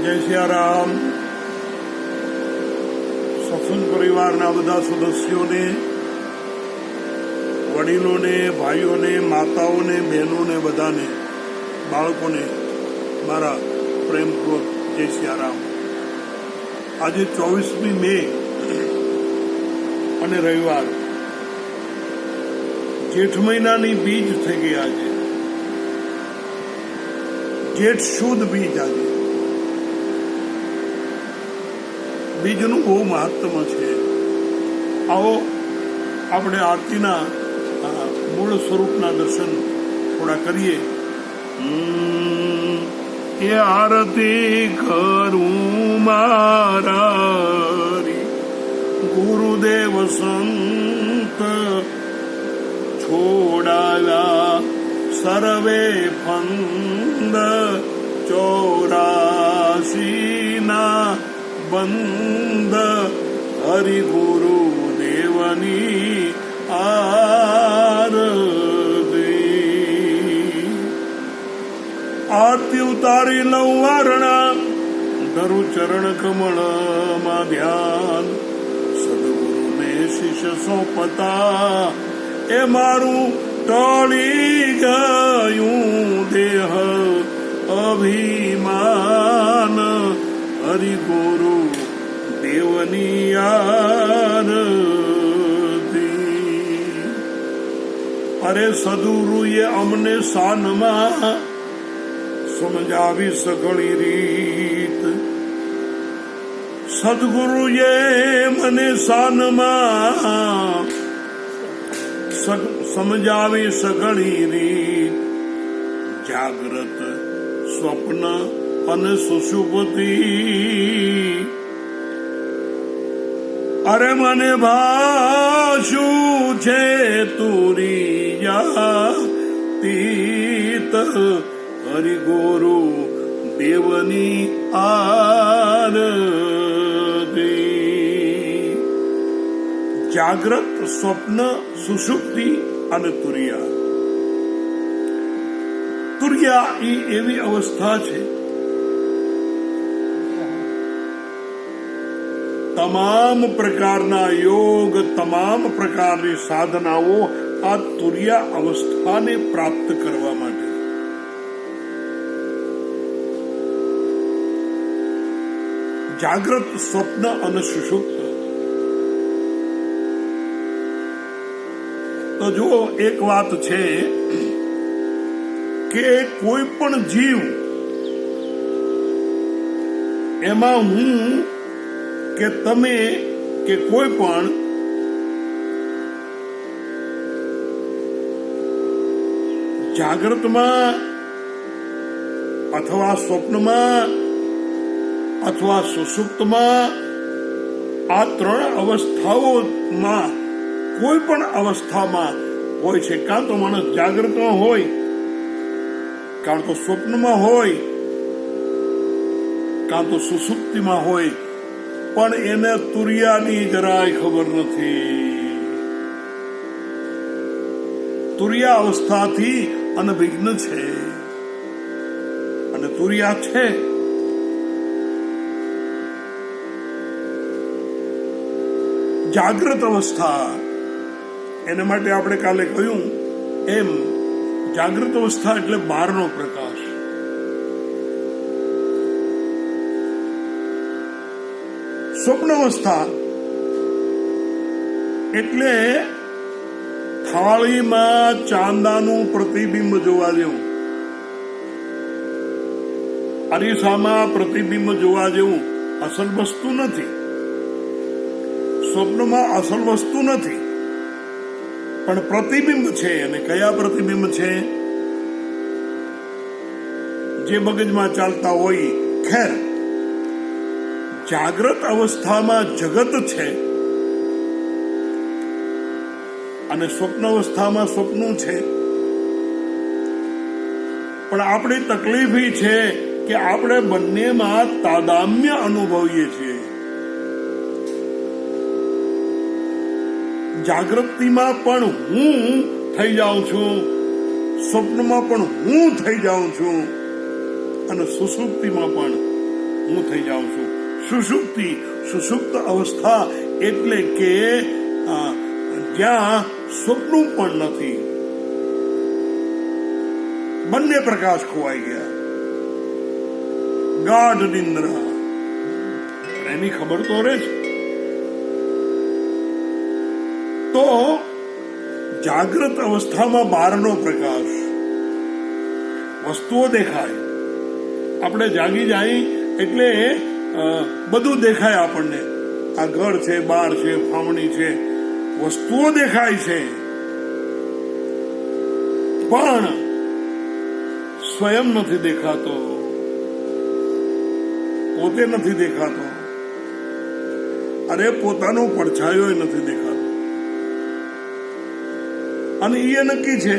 જય સિયારામ. સત્સંગ પરિવારના બધા સદસ્યોને, વડીલોને, ભાઈઓને, માતાઓને, બહેનોને, બધાને, બાળકોને મારા પ્રેમપૂર્વક જય સિયારામ. આજે 24મી મે અને રવિવાર, જેઠ મહિનાની બીજ થઈ ગઈ. આજે જેઠ શુદ્ધ બીજ. આજે બીજનું બહુ મહત્વ છે. આવો આપણે આરતીના મૂળ સ્વરૂપના દર્શન થોડા કરીએ. એ આરતી કરું મારા ગુરુદેવ સંત છોડાવ્યા સર્વે ફંદ 84 બંધ હરિગુરુ દેવની આરતી ઉતારી લઉં વારણા, ધરું ચરણ કમળમાં ધ્યાન. સદગુરુને શિષ્ય સોંપતા એ મારું ટળી ગયું દેહ અભિમાન. હરિગુરુ દેવની આરતી. અરે સદગુરુએ અમને શાનમાં સમજાવી સઘળી રીત. સદગુરુએ મને શાનમાં સમજાવી સઘળી રીત. જાગ્રત, સ્વપ્ન અને સુષુપ્તિ. અરે મને ભાષું છે તુરિયા તીત. હરિગુરુ દેવની આરતી. જાગ્રત, સ્વપ્ન, સુષુપ્તિ અને તુરિયા. તુરિયા એ એવી અવસ્થા છે, તમામ પ્રકારના યોગ, તમામ પ્રકારની સાધનાઓ આ તુરિયા અવસ્થાને પ્રાપ્ત કરવા માટે. જાગ્રત, સ્વપ્ન અને સુષુપ્ત. તો જુઓ, એક વાત છે કે કોઈ પણ જીવ, એમાં હું કે તમે કે કોઈ પણ જાગ્રતમાં અથવા સ્વપ્નમાં અથવા સુષુપ્તમાં, આ 3 અવસ્થાઓમાં કોઈ પણ અવસ્થામાં હોય છે. કાં તો માણસ જાગ્રતમાં હોય, કાં તો સ્વપ્નમાં હોય, કાં તો સુષુપ્તિમાં હોય, પણ એને તુરિયાની જરાય ખબર નથી. તુરિયા અવસ્થાથી અનભિજ્ઞ છે. અને તુરિયા છે જાગ્રત અવસ્થા. એના માટે આપણે કાલે કહ્યું એમ, જાગ્રત અવસ્થા એટલે બહારનો પ્રકાશ. સ્વપ્ન અવસ્થા એટલે થાળીમાં ચાંદાનું પ્રતિબિંબ જોવા જેવું, અરીસામાં પ્રતિબિંબ જોવા જેવું. અસલ વસ્તુ નથી. સ્વપ્નમાં અસલ વસ્તુ નથી, પણ પ્રતિબિંબ છે. અને કયા પ્રતિબિંબ છે? જે મગજમાં ચાલતા હોય. ખેર, જાગ્રત અવસ્થામાં જગત છે અને સ્વપ્ન અવસ્થામાં સ્વપ્નું છે. પણ આપણી તકલીફ એ છે કે આપણે બંનેમાં તાદામ્ય અનુભવીએ છીએ. જાગૃતિમાં પણ હું થઈ જાઉં છું, સ્વપ્નમાં પણ હું થઈ જાઉં છું, અને સુષુપ્તિમાં પણ હું થઈ જાઉં છું. સુષુપ્તિ, સુષુપ્ત અવસ્થા એટલે કે જ્યાં સ્વપ્ન પણ નથી, બંને પ્રકાશ ખોવાઈ ગયા, ગાઢ નિંદ્રા. એની ખબર તો રહે છે. તો જાગૃત અવસ્થામાં બહારનો પ્રકાશ, વસ્તુઓ દેખાય, આપણે જાગી જાય એટલે બધું દેખાય આપણને. આ ઘર છે, બાર છે, ફામણી છે, વસ્તુઓ દેખાય છે, પણ સ્વયં નથી દેખાતો, પોતે નથી દેખાતો, અરે પોતાનો પડછાયો નથી દેખાતો. અને એ નક્કી છે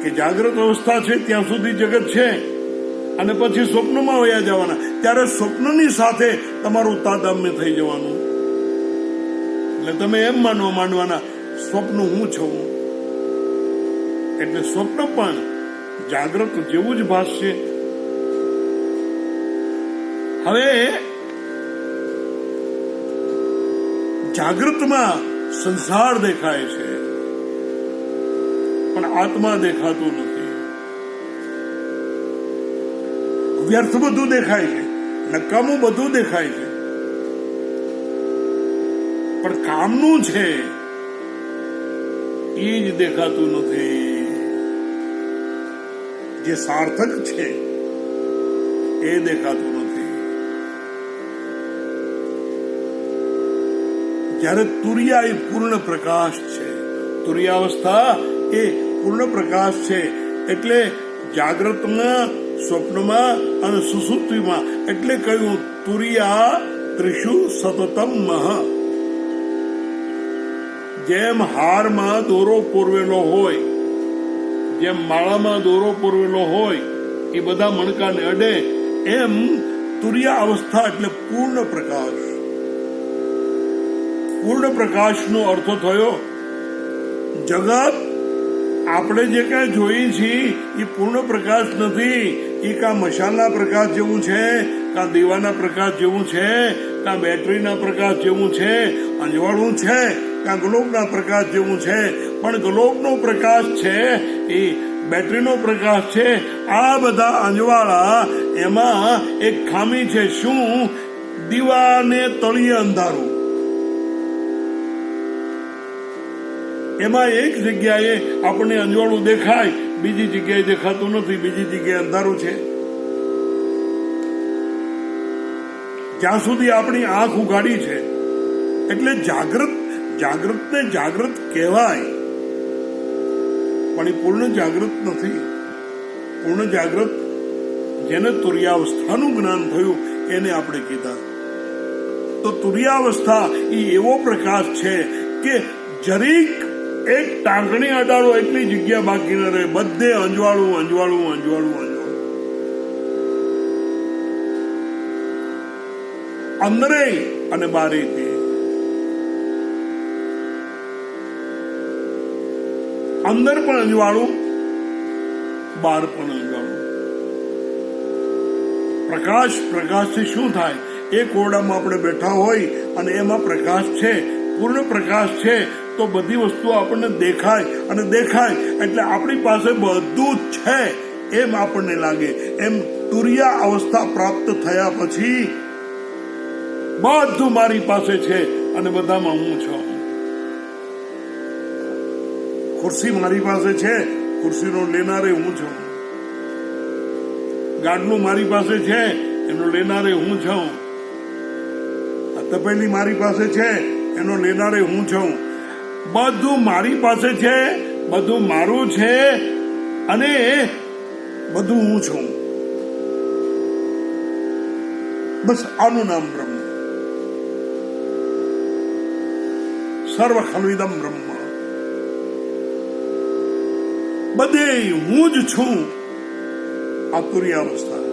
કે જાગ્રત અવસ્થા છે ત્યાં સુધી જગત છે, અને પછી સ્વપ્નમાં વયા જવાના. ત્યારે સ્વપ્નની સાથે તમારું તાદામ્ય થઈ જવાનું. એટલે તમે એમ માનવાના સ્વપ્ન હું છું. એટલે સ્વપ્ન પણ જાગ્રત જેવું જ ભાસશે. હવે જાગૃતમાં સંસાર દેખાય છે, પણ આત્મા દેખાતું નથી. વ્યર્થ બધું દેખાય છે, નકામું બધું દેખાય છે, પણ કામનું છે એ જ દેખાતું નથી. જે સાર્થક છે એ દેખાતું નથી. જ્યારે તુરિયા એ પૂર્ણ પ્રકાશ છે, તુરિયાવસ્થા એ પૂર્ણ પ્રકાશ છે. એટલે જાગ્રતમાં, સ્વપ્નમાં અને સુષુપ્તિમાં. એટલે કહ્યું તુરિયા ત્રિષુ સતતમ મહ. જેમ હારમાં દોરો પોરવેલો હોય, જેમ માળામાં દોરો પોરવેલો હોય, એ બધા મણકાને અડે, એમ તુરિયા અવસ્થા એટલે પૂર્ણ પ્રકાશ. પૂર્ણ પ્રકાશનો અર્થ થયો જગત આપણે જે કઈ જોઈએ છીએ એ પૂર્ણ પ્રકાશ નથી. એ કાં મશાલના પ્રકાશ જેવું છે, કાં દીવાના પ્રકાશ જેવું છે, કાં બેટરીના પ્રકાશ જેવું છે, અંજવાળું છે, કાં ગ્લોબના પ્રકાશ જેવું છે. પણ ગ્લોબનો પ્રકાશ છે એ બેટરીનો પ્રકાશ છે. આ બધા અંજવાળા, એમાં એક ખામી છે. શું? દીવાને તળિયે અંધારું. એમાં એક જગ્યાએ આપણને અંજવાળું દેખાય, બીજી જગ્યાએ દેખાતું નથી, બીજી જગ્યાએ અંધારું છે. જ્યાં સુધી આપણી આંખ ઉઘાડી છે એટલે જાગૃતને જાગૃત કહેવાય, પણ એ પૂર્ણ જાગૃત નથી. પૂર્ણ જાગૃત જેને તુરિયાવસ્થાનું જ્ઞાન થયું એને આપણે કીધા. તો તુરિયાવસ્થા એ એવો પ્રકાશ છે કે જરીક એક ટાંકણી અડાડો એટલી જગ્યા બાકી ન રહે, બધે અંજવાળું અંજવાળું અંજવાળું અંજવાળું. અંદરે અને બારે, અંદર પણ અંજવાળું, બહાર પણ અંજવાળું. પ્રકાશથી શું થાય? એક ઓરડામાં આપણે બેઠા હોય અને એમાં પ્રકાશ છે, પૂર્ણ પ્રકાશ છે, તો બધી વસ્તુઓ આપણને દેખાય, અને દેખાય એટલે આપણી પાસે બધું જ છે એમ આપણને લાગે. એમ તુરિયા અવસ્થા પ્રાપ્ત થયા પછી બધું મારી પાસે છે અને બધામાં હું છું. ખુરશી મારી પાસે છે, ખુરશીનો લેનારે હું છું. ગાડલું મારી પાસે છે, એનો લેનારે હું છું. તપેલી મારી પાસે છે, એનો લેનારે હું છું. બધું મારી પાસે છે, બધું મારું છે, અને બધું હું છું. બસ આનું નામ બ્રહ્મ. સર્વ ખલ્વિદમ બ્રહ્મ. બધે હું જ છું. આ તુરિયાવસ્થા,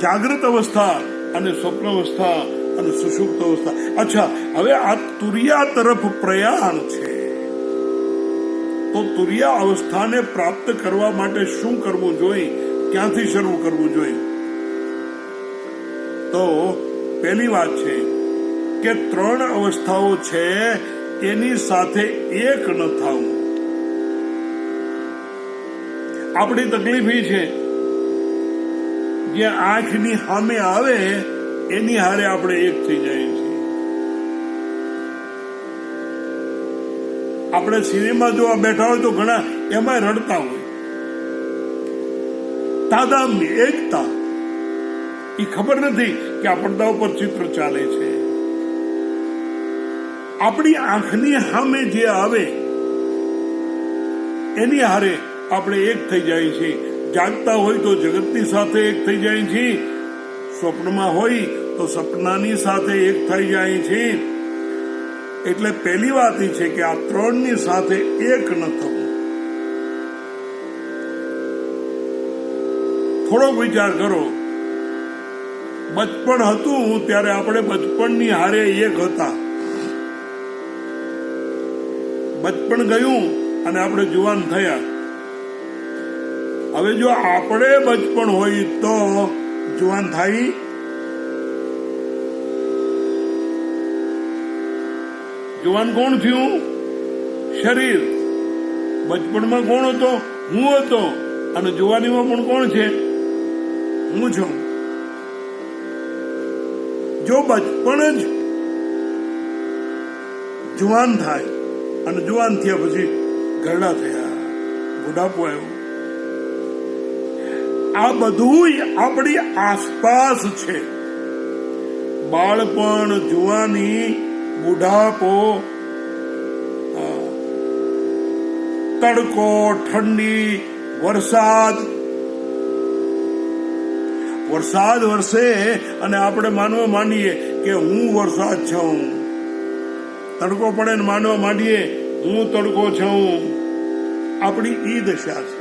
જાગૃત અવસ્થા અને સ્વપ્ન અવસ્થા અને સુષુપ્ત અવસ્થા. અચ્છા, હવે આ તુરિયા તરફ પ્રયાણ છે. તો તુરિયા અવસ્થાને પ્રાપ્ત કરવા માટે શું કરવું જોઈએ? ક્યાંથી શરૂ કરવું જોઈએ? તો પહેલી વાત છે કે 3 અવસ્થાઓ છે એની સાથે એક ન થવું. આપણી તકલીફ એ છે જે આંખની સામે આવે એની હારે આપણે એક થઈ જાય છે. આપણે સિનેમા જોવા બેઠા હોય તો ઘણા એમાં રડતા હોય. તાદામ્ય, એકતા. એ ખબર નથી કે આ પડદા ઉપર ચિત્ર ચાલે છે. આપણી આંખની સામે જે આવે એની હારે આપણે એક થઈ જાય છે. જાગતા હોય તો જગતની સાથે એક થઈ જાય છે, સ્વપ્નમાં હોય તો સપનાની સાથે એક થઈ જાય છે. એટલે પહેલી વાત એ છે કે આ 3ની સાથે એક ન થવું. થોડોક વિચાર કરો, બચપણ હતું ત્યારે આપણે બચપણની હારે એક હતા. બચપણ ગયું અને આપણે જુવાન થયા. હવે જો આપણે બચપણ હોય તો જુવાન થાય? જુવાન કોણ થયું? શરીર. બચપણમાં કોણ હતો? હું હતો. અને જુવાનીમાં પણ કોણ છે? હું છું. જો બચપણ જ જુવાન થાય અને જુવાન થયા પછી ઘરડા થયા, બુઢાપો આવ્યો, આ બધું આપણી આસપાસ છે. બાળપણ, જુવાની, બુઢાપો, તડકો, ઠંડી, વરસાદ વરસે અને આપણે માનવા માંડીએ કે હું વરસાદ છું. તડકો પડે ને માનવા માંડીએ હું તડકો છું. આપણી ઈ દશા છે.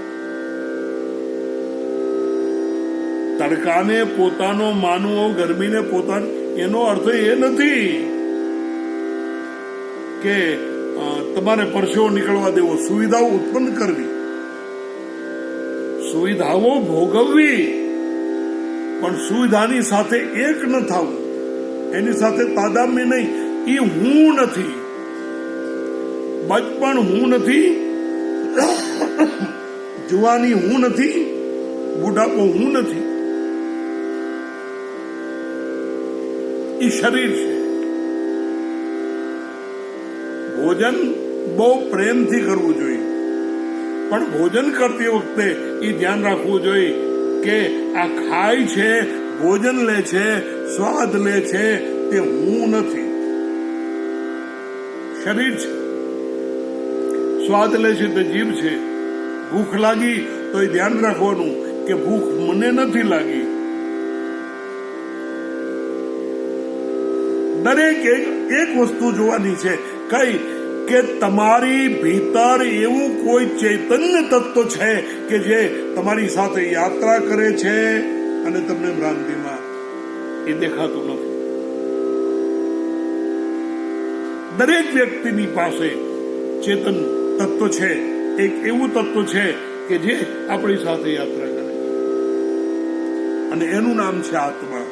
તડકાને પોતાનો માનવો, ગરમીને પોતાનો, એનો અર્થ એ નથી કે તમારે પરસેવો નીકળવા દેવો. સુવિધાઓ ઉત્પન્ન કરવી, સુવિધાઓ ભોગવવી, પણ સુવિધાની સાથે એક ન થવું, એની સાથે તાદામ્ય નહીં. એ હું નથી. બચપણ હું નથી, જુવાની હું નથી, બુઢાપો હું નથી. એ શરીર છે. ભોજન બહુ પ્રેમથી કરવું જોઈએ, પણ ભોજન કરતી વખતે એ ધ્યાન રાખવું જોઈએ કે આ ખાય છે, ભોજન લે છે, સ્વાદ લે છે, તે હું નથી. શરીર છે. સ્વાદ લે છે તે જીભ છે. ભૂખ લાગી તો એ ધ્યાન રાખવાનું કે ભૂખ મને નથી લાગી. દરેક એક વસ્તુ જોવાની છે, કઈ કે તમારી ભીતર એવું કોઈ ચૈતન્ય તત્વ છે કે જે તમારી સાથે યાત્રા કરે છે અને તમને ભ્રાંતિમાં એ દેખાતું નથી. દરેક વ્યક્તિની પાસે ચેતન તત્વ છે, એક એવું તત્વ છે કે જે આપણી સાથે યાત્રા કરે છે અને એનું નામ છે આત્મા.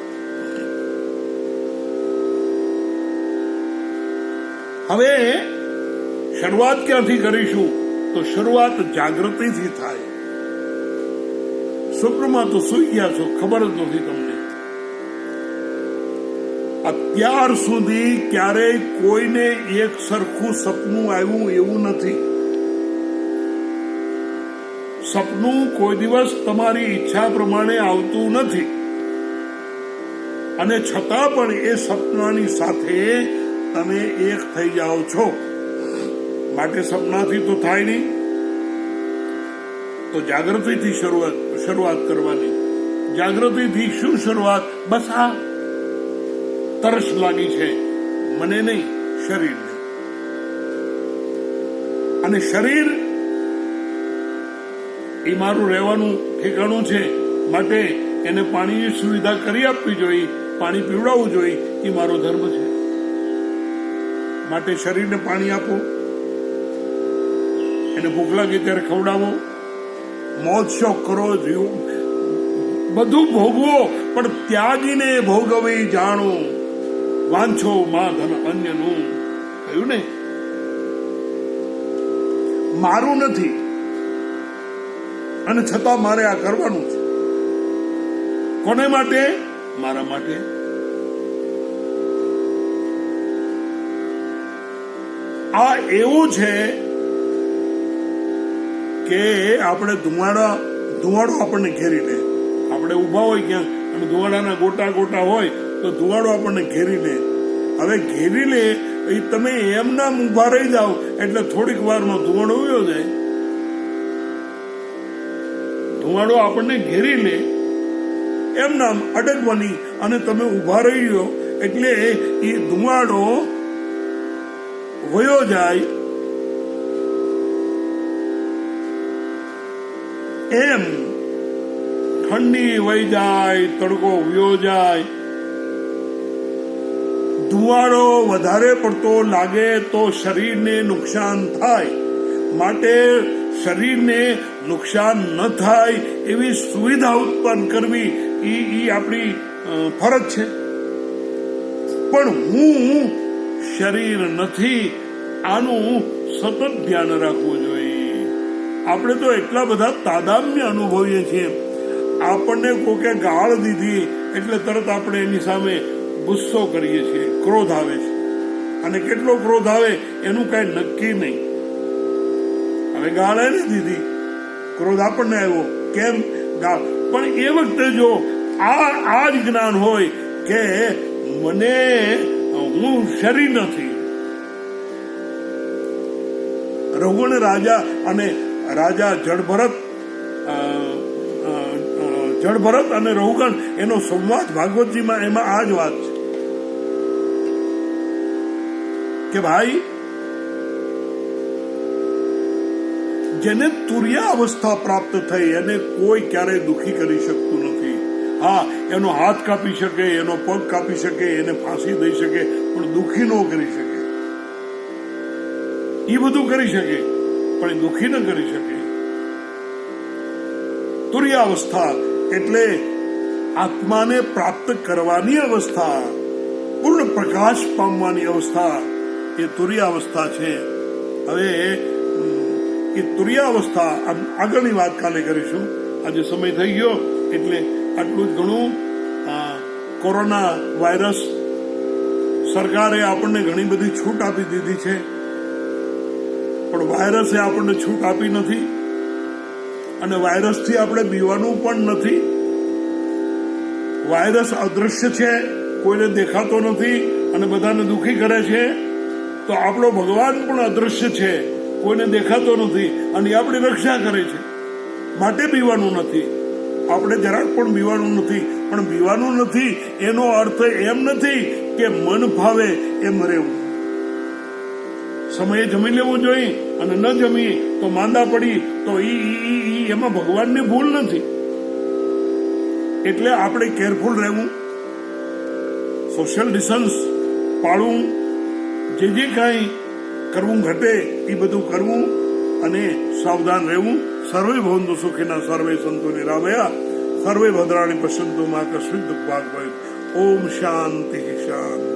હવે શરૂઆત ક્યાંથી કરીશું? તો શરૂઆત જાગૃતિથી થાય. સ્વપ્નમાં તો સુઈ ગયા છો, ખબર જ નથી તમને. અત્યાર સુધી ક્યારેય કોઈને એક સરખું સપનું આવ્યું એવું નથી. સપનું કોઈ દિવસ તમારી ઈચ્છા પ્રમાણે આવતું નથી, અને છતાં પણ એ સપનાની સાથે તમે એક થઈ જાઓ છો. માટે સપનાથી તો થાય નહીં. તો જાગૃતિથી શરૂઆત કરવાની. જાગૃતિથી શું શરૂઆત? બસ આ તરસ લાગી છે, મને નહીં, શરીરને. અને શરીર એ મારું રહેવાનું ઠેકાણું છે, માટે એને પાણીની સુવિધા કરી આપવી જોઈએ, પાણી પીવડાવવું જોઈએ. એ મારો ધર્મ છે. માટે શરીરને પાણી આપો, એને ભૂખ લાગે ત્યારે ખવડાવો, મોજ શોખ કરો, બધું ભોગવો પણ ત્યાગીને ભોગવી જાણો, વાંછો માં ધન અન્યનું. કહ્યું ને, મારું નથી અને છતાં મારે આ કરવાનું છે. કોને માટે? મારા માટે. આ એવું છે કે આપણે ધુમાડો આપણને ઘેરી લે. આપણે ઉભા હોય ક્યાંક અને ધુવાડાના ગોટા ગોટા હોય તો ધુવાડો આપણને ઘેરી લે. હવે ઘેરી લે એ તમે એમ નામ ઉભા રહી જાઓ એટલે થોડીક વારમાં ધુવાડો ઉયો જાય. ધુવાડો આપણને ઘેરી લે એમ નામ અડકવાની અને તમે ઉભા રહી ગયો એટલે એ ધુવાડો વયો જાય. એમ ઠંડી વહી જાય, તડકો વયો જાય. ધુવાડો વધારે પડતો લાગે તો શરીરને નુકસાન થાય, માટે શરીરને નુકસાન ન થાય એવી સુવિધા ઉત્પન્ન કરવી એ આપણી ફરજ છે. પણ હું શરીર નથી, આનું સતત ધ્યાન રાખવું જોઈએ. આપણે તો એટલા બધા તાદામ્ય અનુભવીએ છીએ. આપણને કોકે ગાળ દીધી એટલે તરત આપણે એની સામે ગુસ્સો કરીએ છીએ, ક્રોધ આવે છે. અને કેટલો ક્રોધ આવે એનું કઈ નક્કી નહીં. હવે ગાળ એને દીધી, ક્રોધ આપણને આવ્યો, કેમ ગાળ? પણ એ વખતે જો આ જ જ્ઞાન હોય કે મને હું શરીર નથી. રઘુગણ રાજા અને રાજા જળભરત અને રઘુગણ એનો સંવાદ ભાગવતજીમાં એમાં આ જ વાત છે કે ભાઈ જેને તુર્યા અવસ્થા પ્રાપ્ત થઈ અને કોઈ ક્યારેય દુઃખી કરી શકતું નથી. હા, એનો હાથ કાપી શકે, એનો પગ કાપી શકે, એને ફાંસી દઈ શકે, પણ દુઃખી ન કરી શકે. એ બધું કરી શકે પણ દુઃખી ન કરી શકે. તુર્યા અવસ્થા એટલે આત્માને પ્રાપ્ત કરવાની અવસ્થા, પૂર્ણ પ્રકાશ પામવાની અવસ્થા, એ તુર્યા અવસ્થા છે. હવે એ તુર્યા અવસ્થા આગળની વાત કાલે કરીશું. આજે સમય થઈ ગયો એટલે આટલું જ ઘણું. કોરોના વાયરસ, સરકારે આપણને ઘણી બધી છૂટ આપી દીધી છે, પણ વાયરસે આપણને છૂટ આપી નથી. અને વાયરસથી આપણે બીવાનું પણ નથી. વાયરસ અદૃશ્ય છે, કોઈને દેખાતો નથી અને બધાને દુઃખી કરે છે. તો આપણો ભગવાન પણ અદૃશ્ય છે, કોઈને દેખાતો નથી અને આપણી રક્ષા કરે છે. માટે બીવાનું નથી. આપણે જરાક પણ બીવાનું નથી. પણ બીવાનું નથી એનો અર્થ એમ નથી કે મન ભાવે એમ રહેવું. સમયે જમી લેવું જોઈએ અને ન જમીએ તો માંદા પડી તો એમાં ભગવાનની ભૂલ નથી. એટલે આપણે કેરફુલ રહેવું, સોશિયલ ડિસ્ટન્સ પાળવું, જે કાંઈ કરવું ઘટે એ બધું કરવું અને સાવધાન રહેવું. સર્વે ભવંતુ સુખિના, સર્વે સંતુ નિરામયા, સર્વે ભદ્રાણી પશ્યંતુ મા કસ્મિન દુઃખ ભાગ ભવેત. ઓમ શાંતિ શાંતિ.